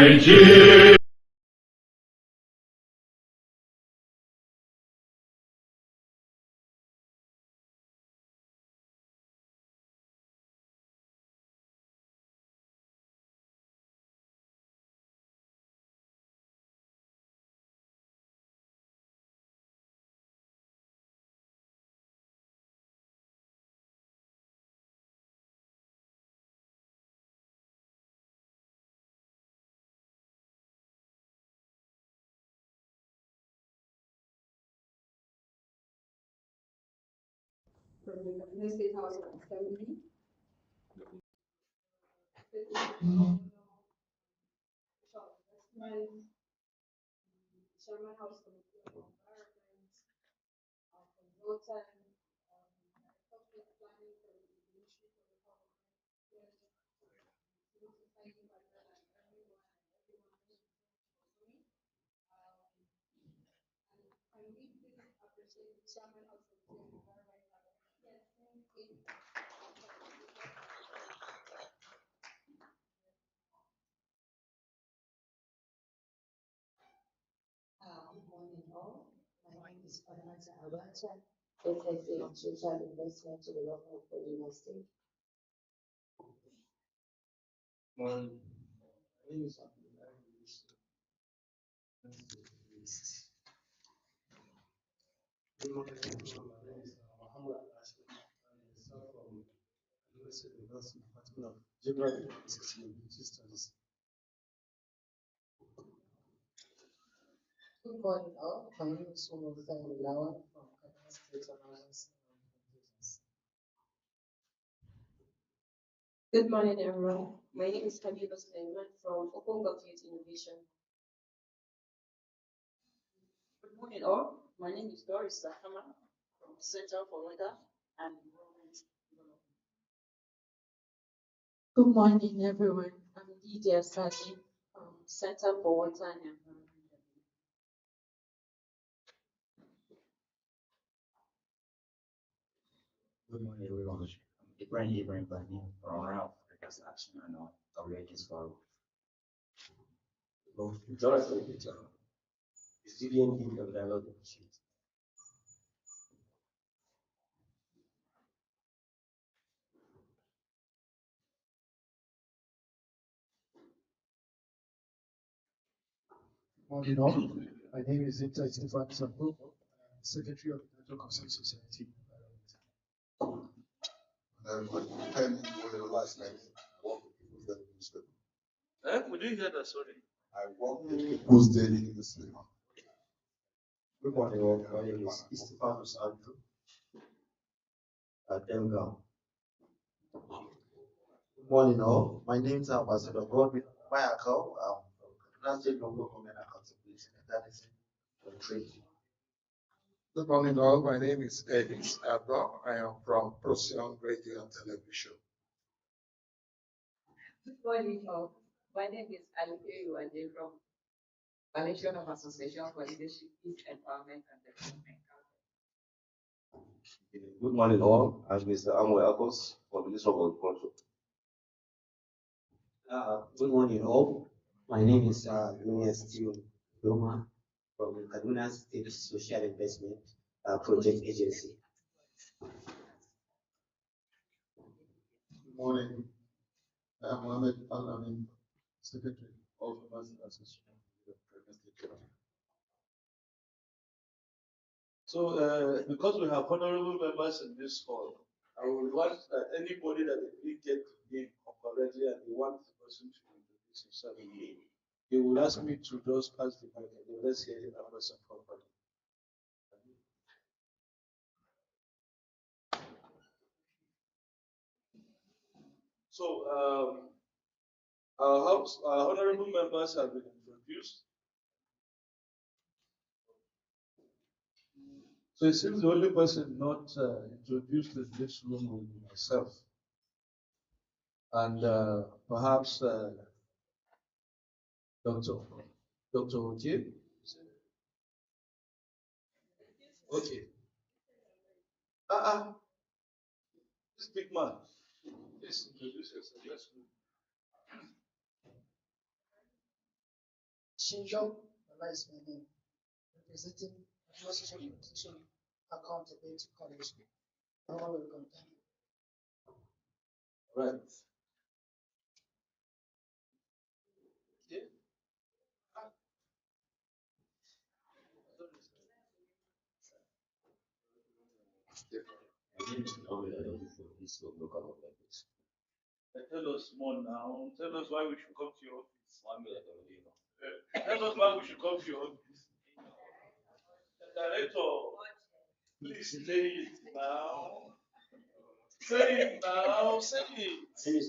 Nigeria. from the State House of Assembly. Investment, Chairman House Committee on Environment, consultant, public planning from the Ministry for the Public Civil Society partner and everyone for me. And can we please appreciate the Chairman House Committee on Environment? Yes, thank you. Good morning all. My name is Panamata Abacha, SSA on Social Investment to the Local University. My name is Good morning, everyone. My name is Muhammad Ashmi. I'm a staff from University Department of Geography and Sustainability Studies. Good morning all. My name is Umuza Lawan from Kaduna State Emergency Communications. Good morning, everyone. My name is Habiba Sulaiman from Open Youth Innovation. Good morning, all. My name is Doris Sakama from Center for Weather and Environment Development. Good morning everyone. I'm Lydia Sadi from Center for Water and Environment. Good morning, everyone. Ibrahim Bani from Ralph Records Action and Awareness Forum. Jonathan Peter is DVND of Dialogue Initiative. Morning all. My name is Victor Stefan Sampo, Secretary of the National Concern Society. We didn't hear that, sorry. I work with People's Daily Newspaper. Good morning, all. My name is Istifanus Andrew at Elgam. Good morning, all. My name is Ambassador Godwin Mayako. I'm from Kaduna State Local Government Accountability Mechanism and Trade. Good morning all. My name is Ellis Abba. I am from Procyon Radio and Television. Good morning all. My name is Alike Iwade from Coalition of Association for Leadership, Peace, Empowerment and Development. Good morning, all. I'm Mr. Amwe Akos from the Ministry of Agriculture. Good morning, all. My name is Lumias Tio Doma from the Kaduna State Social Investment Project Agency. Good morning. I'm Mohammed Al-Amin, Secretary of the Master Association of State. So, because we have honorable members in this hall, I would want that anybody that didn't get the name correctly and they want the person to introduce himself, he will ask me to just pass the mic and let's hear the person properly. So, our honorable members have been introduced. So it seems the only person not introduced in this room will be myself. And perhaps Dr. Otier. Okay. This big man. Please introduce yourself. Yes. Shinjo, that is my name, representing Association of Protection Accountability Coalition. Welcome. Right. Yeah. Tell us more now. Tell us why we should come to your office. Tell us why we should come to your office. Director, please say it now. Say it now. Say it. Thank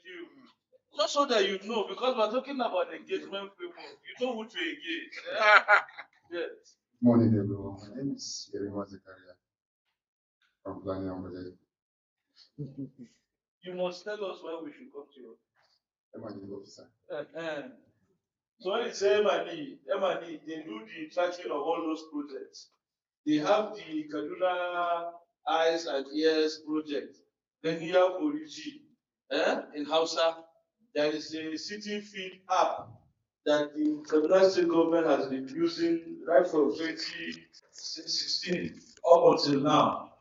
you. Just so that you know, because we're talking about engagement framework. You know who to engage. Yes. Morning, everyone. My name is Yerima Zakaria from Planning and Budget. You must tell us why we should come to you. M&E officer. So when you say M&E, they do the tracking of all those projects. They have the Kaduna Eyes and Ears project. Then here Origi, in Hausa, there is a city feed app that the Kaduna state government has been using right from 2016 up until now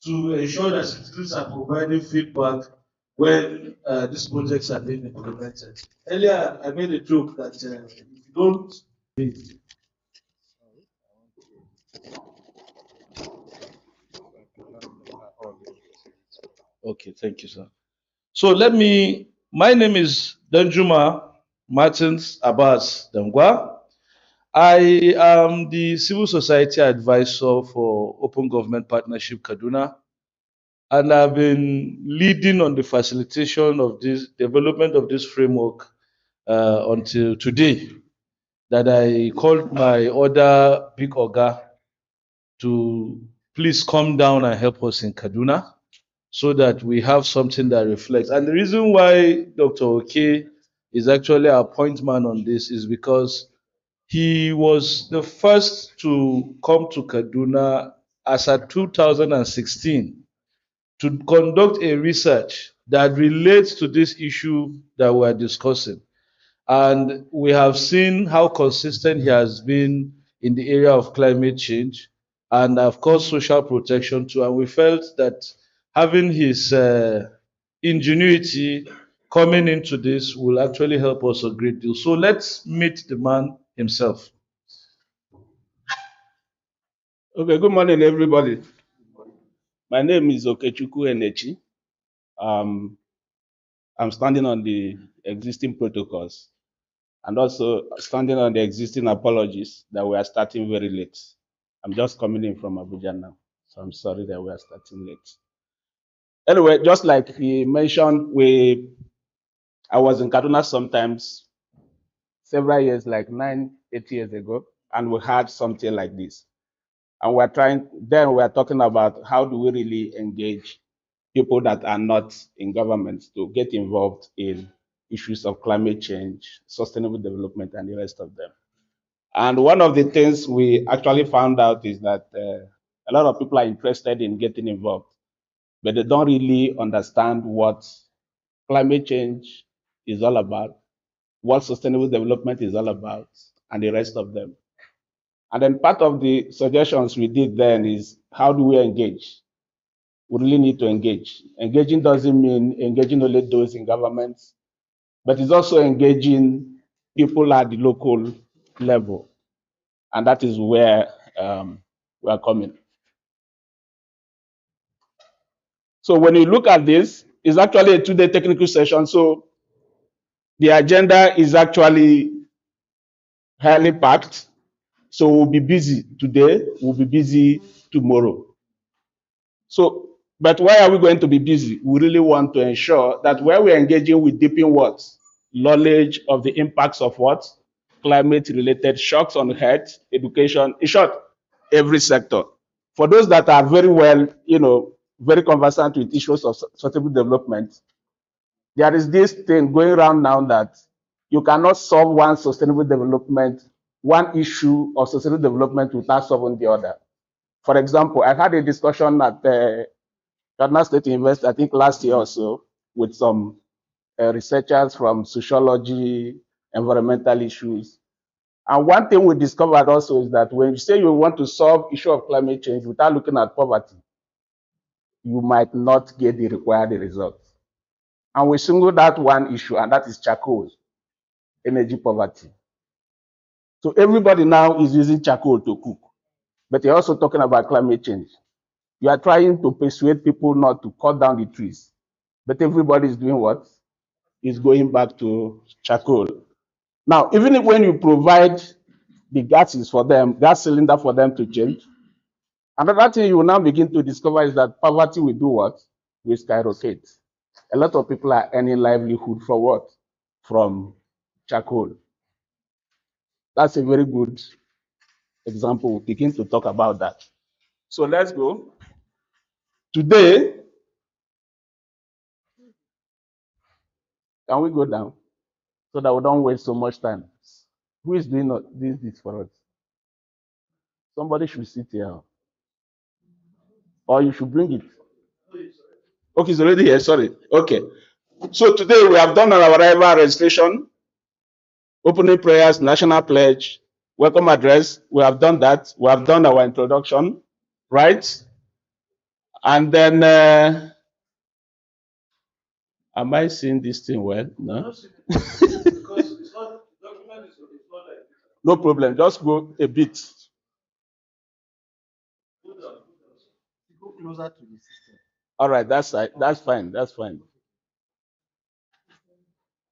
to ensure that citizens are providing feedback when these projects are being implemented. Earlier, I made a joke that if you don't. Okay, thank you, sir. So my name is Danjuma Martins Abbas Dangwa. I am the civil society advisor for Open Government Partnership Kaduna, and I've been leading on the facilitation of this development of this framework until today, that I called my other big oga to please come down and help us in Kaduna so that we have something that reflects. And the reason why Dr. Oke is actually our point man on this is because he was the first to come to Kaduna as at 2016 to conduct a research that relates to this issue that we're discussing. And we have seen how consistent he has been in the area of climate change and, of course, social protection too. And we felt that having his ingenuity coming into this will actually help us a great deal. So let's meet the man himself. Okay, good morning, everybody. My name is Okechukwu Enechi. I'm standing on the existing protocols and also standing on the existing apologies that we are starting very late. I'm just coming in from Abuja now, so I'm sorry that we are starting late. Anyway, just like he mentioned, I was in Kaduna sometimes several years, like 8 years ago, and we had something like this. And we're talking about how do we really engage people that are not in government to get involved in issues of climate change, sustainable development, and the rest of them. And one of the things we actually found out is that a lot of people are interested in getting involved, but they don't really understand what climate change is all about, what sustainable development is all about, and the rest of them. And then part of the suggestions we did then is how do we engage? We really need to engage. Engaging doesn't mean engaging only those in government, but it's also engaging people at the local level. And that is where we are coming. So when you look at this, it's actually a 2-day technical session. So the agenda is actually highly packed. So we'll be busy today, we'll be busy tomorrow. So, but why are we going to be busy? We really want to ensure that where we're engaging with deepen what? Knowledge of the impacts of what? Climate-related shocks on health, education, in short, every sector. For those that are very well, very conversant with issues of sustainable development, there is this thing going around now that you cannot solve one sustainable development, one issue of sustainable development without solving the other. For example, I had a discussion at Kaduna State University, I think last year or so, with some researchers from sociology, environmental issues. And one thing we discovered also is that when you say you want to solve issue of climate change without looking at poverty, you might not get the required results. And we singled out one issue, and that is charcoal, energy poverty. So everybody now is using charcoal to cook, but you're also talking about climate change. You are trying to persuade people not to cut down the trees, but everybody is doing what? Is going back to charcoal. Now, even if when you provide the gases for them, gas cylinder for them to change, another thing you will now begin to discover is that poverty will do what? Will skyrocket. A lot of people are earning livelihood for what? From charcoal. That's a very good example. We'll begin to talk about that. So let's go. Today, can we go down so that we don't waste so much time? Who is doing this for us? Somebody should sit here. Or you should bring it. Okay, it's already here. Sorry. Okay. So today we have done our arrival registration, opening prayers, national pledge, welcome address. We have done that. We have done our introduction, right? And then, am I seeing this thing well? No? No problem. Just go a bit. Go closer to the system. All right, that's fine. That's fine.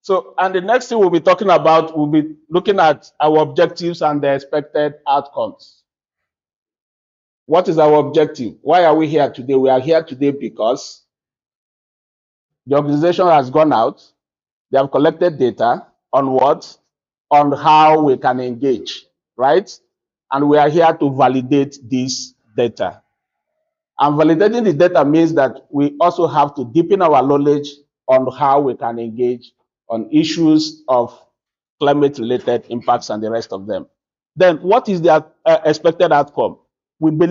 So, and the next thing we'll be talking about, we'll be looking at our objectives and the expected outcomes. What is our objective? Why are we here today? We are here today because the organization has gone out. They have collected data on what? On how we can engage, right? And we are here to validate this data. And validating the data means that we also have to deepen our knowledge on how we can engage on issues of climate-related impacts and the rest of them. Then what is the expected outcome? We believe